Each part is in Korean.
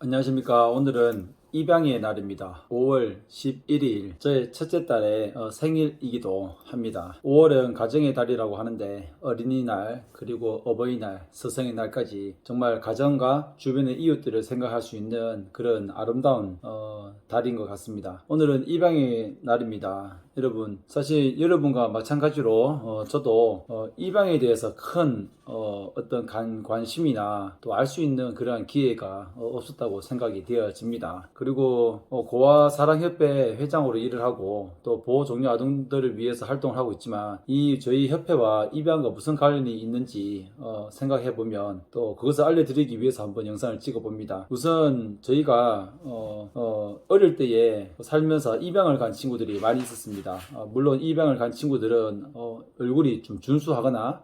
안녕하십니까. 오늘은 입양의 날입니다. 5월 11일 저의 첫째 딸의 생일이기도 합니다. 5월은 가정의 달이라고 하는데 어린이날 그리고 어버이날 스승의 날까지 정말 가정과 주변의 이웃들을 생각할 수 있는 그런 아름다운 달인 것 같습니다. 오늘은 입양의 날입니다. 여러분, 사실 여러분과 마찬가지로 저도 입양에 대해서 큰 어떤 관심이나 또 알 수 있는 그러한 기회가 없었다고 생각이 되어집니다. 그리고 고아 사랑협회 회장으로 일을 하고 또 보호종료 아동들을 위해서 활동을 하고 있지만 이 저희 협회와 입양과 무슨 관련이 있는지 생각해보면 또 그것을 알려드리기 위해서 한번 영상을 찍어봅니다. 우선 저희가 어릴 때에 살면서 입양을 간 친구들이 많이 있었습니다. 물론 입양을 간 친구들은 얼굴이 좀 준수하거나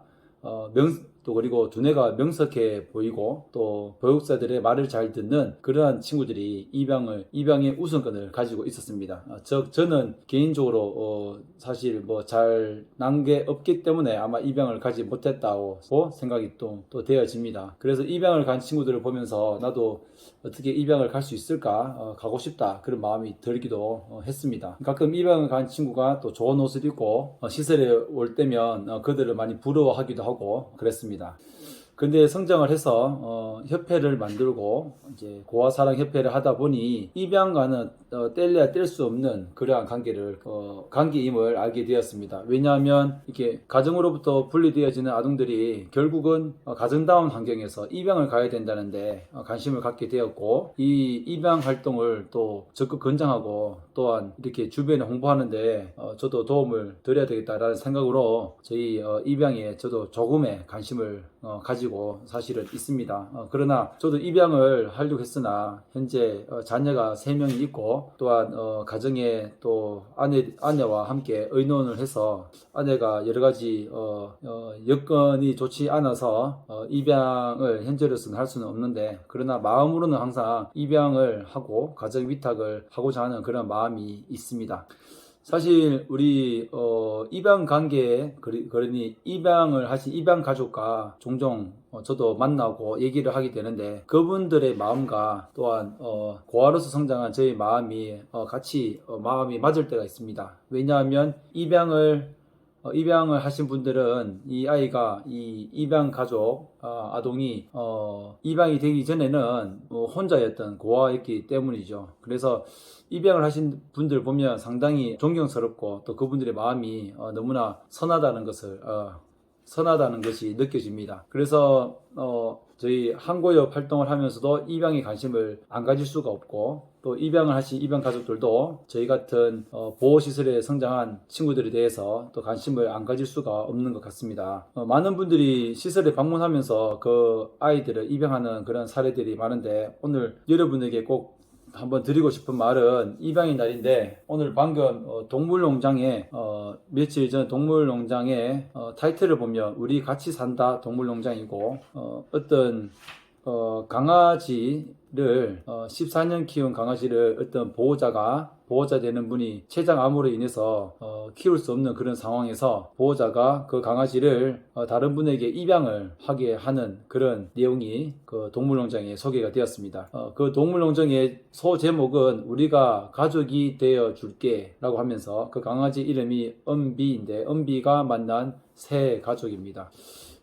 또 그리고 두뇌가 명석해 보이고 또 보육사들의 말을 잘 듣는 그러한 친구들이 입양의 우선권을 가지고 있었습니다. 저는 개인적으로 사실 뭐 잘 난 게 없기 때문에 아마 입양을 가지 못했다고 생각이 또 되어집니다. 그래서 입양을 간 친구들을 보면서 나도 어떻게 입양을 갈 수 있을까 가고 싶다 그런 마음이 들기도 했습니다. 가끔 입양을 간 친구가 또 좋은 옷을 입고 시설에 올 때면 그들을 많이 부러워하기도 하고 그랬습니다. 근데 성장을 해서 협회를 만들고 이제 고아사랑협회를 하다 보니 입양과는 뗄래야 뗄 수 없는 그러한 관계임을 알게 되었습니다. 왜냐하면 이렇게 가정으로부터 분리되어지는 아동들이 결국은 가정다운 환경에서 입양을 가야 된다는데 관심을 갖게 되었고 이 입양 활동을 또 적극 권장하고 또한 이렇게 주변에 홍보하는데 저도 도움을 드려야 되겠다라는 생각으로 저희 입양에 저도 조금의 관심을 가지고 사실은 있습니다. 그러나 저도 입양을 하려고 했으나 현재 자녀가 3명이 있고 또한 가정에 또 아내와 함께 의논을 해서 아내가 여러 가지 여건이 좋지 않아서 입양을 현재로서는 할 수는 없는데 그러나 마음으로는 항상 입양을 하고 가정 위탁을 하고자 하는 그런 마음이 있습니다. 사실 우리 입양 관계에 그러니 입양을 하신 입양 가족과 종종 저도 만나고 얘기를 하게 되는데 그분들의 마음과 또한 고아로서 성장한 저의 마음이 같이 마음이 맞을 때가 있습니다. 왜냐하면 입양을 하신 분들은 이 아이가 이 입양 가족 아동이 입양이 되기 전에는 혼자였던 고아였기 때문이죠. 그래서 입양을 하신 분들 보면 상당히 존경스럽고 또 그분들의 마음이 너무나 선하다는 것이 느껴집니다. 그래서 저희 한고협 활동을 하면서도 입양에 관심을 안 가질 수가 없고 또 입양을 하신 입양 가족들도 저희 같은 보호시설에 성장한 친구들에 대해서 또 관심을 안 가질 수가 없는 것 같습니다. 많은 분들이 시설에 방문하면서 그 아이들을 입양하는 그런 사례들이 많은데 오늘 여러분에게 꼭 한번 드리고 싶은 말은 입양의 날인데 오늘 방금 동물농장에 며칠 전 동물농장에 타이틀을 보면 우리 같이 산다 동물농장이고 어떤 강아지를 14년 키운 강아지를 어떤 보호자 되는 분이 췌장암으로 인해서 키울 수 없는 그런 상황에서 보호자가 그 강아지를 다른 분에게 입양을 하게 하는 그런 내용이 그 동물농장에 소개가 되었습니다. 그 동물농장의 소제목은 우리가 가족이 되어 줄게 라고 하면서 그 강아지 이름이 은비인데 은비가 만난 새 가족입니다.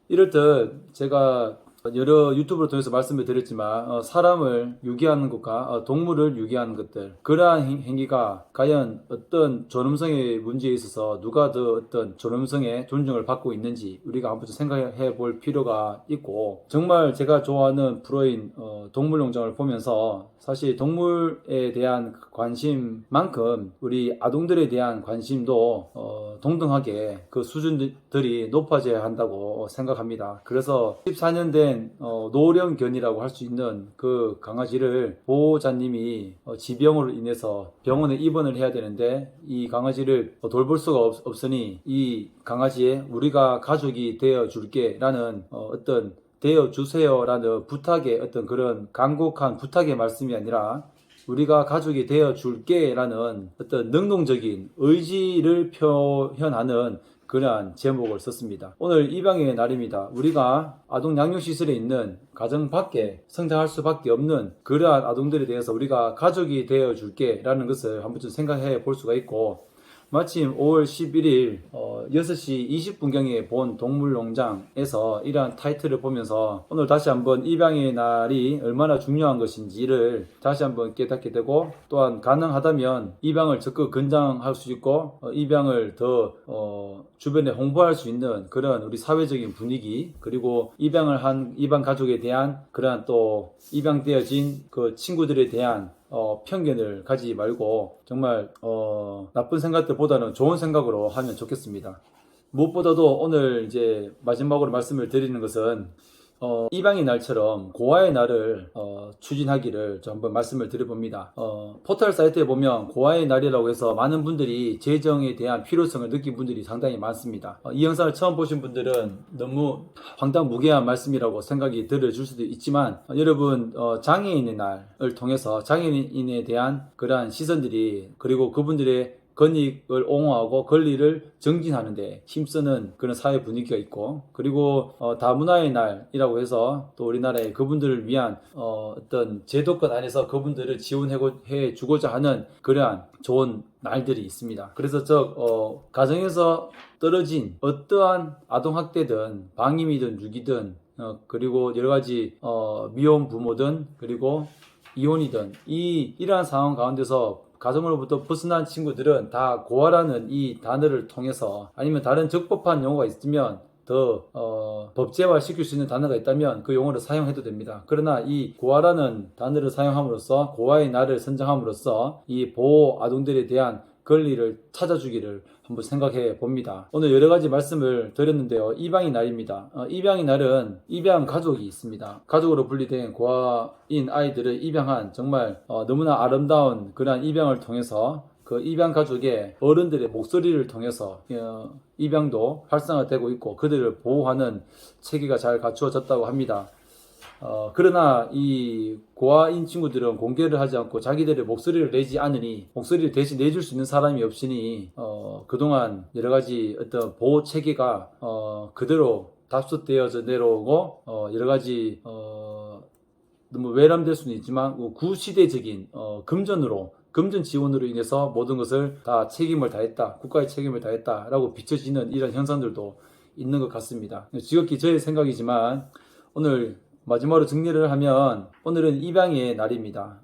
이럴 때 제가 여러 유튜브를 통해서 말씀을 드렸지만 사람을 유기하는 것과 동물을 유기하는 것들 그러한 행위가 과연 어떤 존엄성의 문제에 있어서 누가 더 어떤 존엄성의 존중을 받고 있는지 우리가 한번 생각해 볼 필요가 있고 정말 제가 좋아하는 프로인 동물농장을 보면서 사실 동물에 대한 관심만큼 우리 아동들에 대한 관심도 동등하게 그 수준들이 높아져야 한다고 생각합니다. 그래서 14년 된 노령견이라고 할 수 있는 그 강아지를 보호자님이 지병으로 인해서 병원에 입원을 해야 되는데 이 강아지를 돌볼 수가 없으니 이 강아지에 우리가 가족이 되어 줄게 라는 어떤 되어주세요 라는 부탁의 어떤 그런 간곡한 부탁의 말씀이 아니라 우리가 가족이 되어줄게 라는 어떤 능동적인 의지를 표현하는 그러한 제목을 썼습니다. 오늘 입양의 날입니다. 우리가 아동 양육시설에 있는 가정 밖에 성장할 수밖에 없는 그러한 아동들에 대해서 우리가 가족이 되어줄게 라는 것을 한 번쯤 생각해 볼 수가 있고, 마침 5월 11일 6시 20분경에 본 동물농장에서 이러한 타이틀을 보면서 오늘 다시 한번 입양의 날이 얼마나 중요한 것인지를 다시 한번 깨닫게 되고, 또한 가능하다면 입양을 적극 권장할 수 있고 입양을 더 주변에 홍보할 수 있는 그런 우리 사회적인 분위기, 그리고 입양을 한 입양 가족에 대한 그러한 또 입양되어진 그 친구들에 대한 편견을 가지지 말고 정말 나쁜 생각들보다는 좋은 생각으로 하면 좋겠습니다. 무엇보다도 오늘 이제 마지막으로 말씀을 드리는 것은 입양의 날처럼 고아의 날을 추진하기를 좀 한번 말씀을 드려봅니다. 포털 사이트에 보면 고아의 날이라고 해서 많은 분들이 재정에 대한 필요성을 느낀 분들이 상당히 많습니다. 이 영상을 처음 보신 분들은 너무 황당무계한 말씀이라고 생각이 들어줄 수도 있지만, 여러분 장애인의 날을 통해서 장애인에 대한 그러한 시선들이, 그리고 그분들의 권익을 옹호하고 권리를 정진하는 데 힘쓰는 그런 사회 분위기가 있고, 그리고 다문화의 날이라고 해서 또 우리나라의 그분들을 위한 어떤 제도권 안에서 그분들을 지원해 주고자 하는 그러한 좋은 날들이 있습니다. 그래서 가정에서 떨어진 어떠한 아동학대든 방임이든 유기든 그리고 여러가지 미혼 부모든 그리고 이혼이든 이러한 상황 가운데서 가정으로부터 벗어난 친구들은 다 고아라는 이 단어를 통해서, 아니면 다른 적법한 용어가 있으면 더 법제화 시킬 수 있는 단어가 있다면 그 용어를 사용해도 됩니다. 그러나 이 고아라는 단어를 사용함으로써, 고아의 날을 선정함으로써 이 보호 아동들에 대한 권리를 찾아주기를 한번 생각해 봅니다. 오늘 여러 가지 말씀을 드렸는데요. 입양의 날입니다. 입양의 날은 입양 가족이 있습니다. 가족으로 분리된 고아인 아이들을 입양한 정말 너무나 아름다운 그러한 입양을 통해서 그 입양 가족의 어른들의 목소리를 통해서 입양도 활성화되고 있고 그들을 보호하는 체계가 잘 갖추어졌다고 합니다. 그러나 이 고아인 친구들은 공개를 하지 않고 자기들의 목소리를 내지 않으니, 목소리를 대신 내줄 수 있는 사람이 없으니 그동안 여러가지 어떤 보호 체계가 그대로 답습되어져 내려오고 여러가지 너무 외람될 수는 있지만 구시대적인 금전 지원으로 인해서 모든 것을 다 책임을 다했다, 국가의 책임을 다했다 라고 비춰지는 이런 현상들도 있는 것 같습니다. 지극히 저의 생각이지만 오늘 마지막으로 정리를 하면, 오늘은 입양의 날입니다.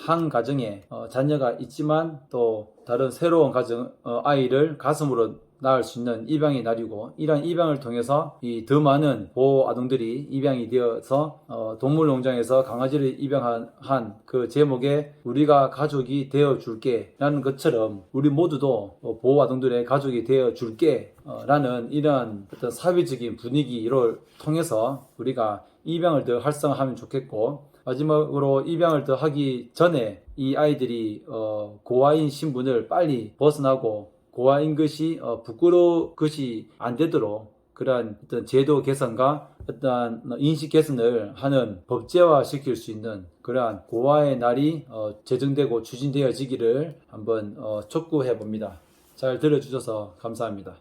한 가정에 자녀가 있지만 또 다른 새로운 가정 아이를 가슴으로 낳을 수 있는 입양의 날이고, 이러한 입양을 통해서 이 더 많은 보호 아동들이 입양이 되어서 동물농장에서 강아지를 입양한 그 제목에 우리가 가족이 되어줄게 라는 것처럼 우리 모두도 보호 아동들의 가족이 되어줄게 라는 이러한 어떤 사회적인 분위기를 통해서 우리가 입양을 더 활성화하면 좋겠고, 마지막으로 입양을 더 하기 전에 이 아이들이 고아인 신분을 빨리 벗어나고 고아인 것이 부끄러운 것이 안 되도록 그러한 어떤 제도 개선과 어떠한 인식 개선을 하는 법제화 시킬 수 있는 그러한 고아의 날이 제정되고 추진되어지기를 한번 촉구해 봅니다. 잘 들어주셔서 감사합니다.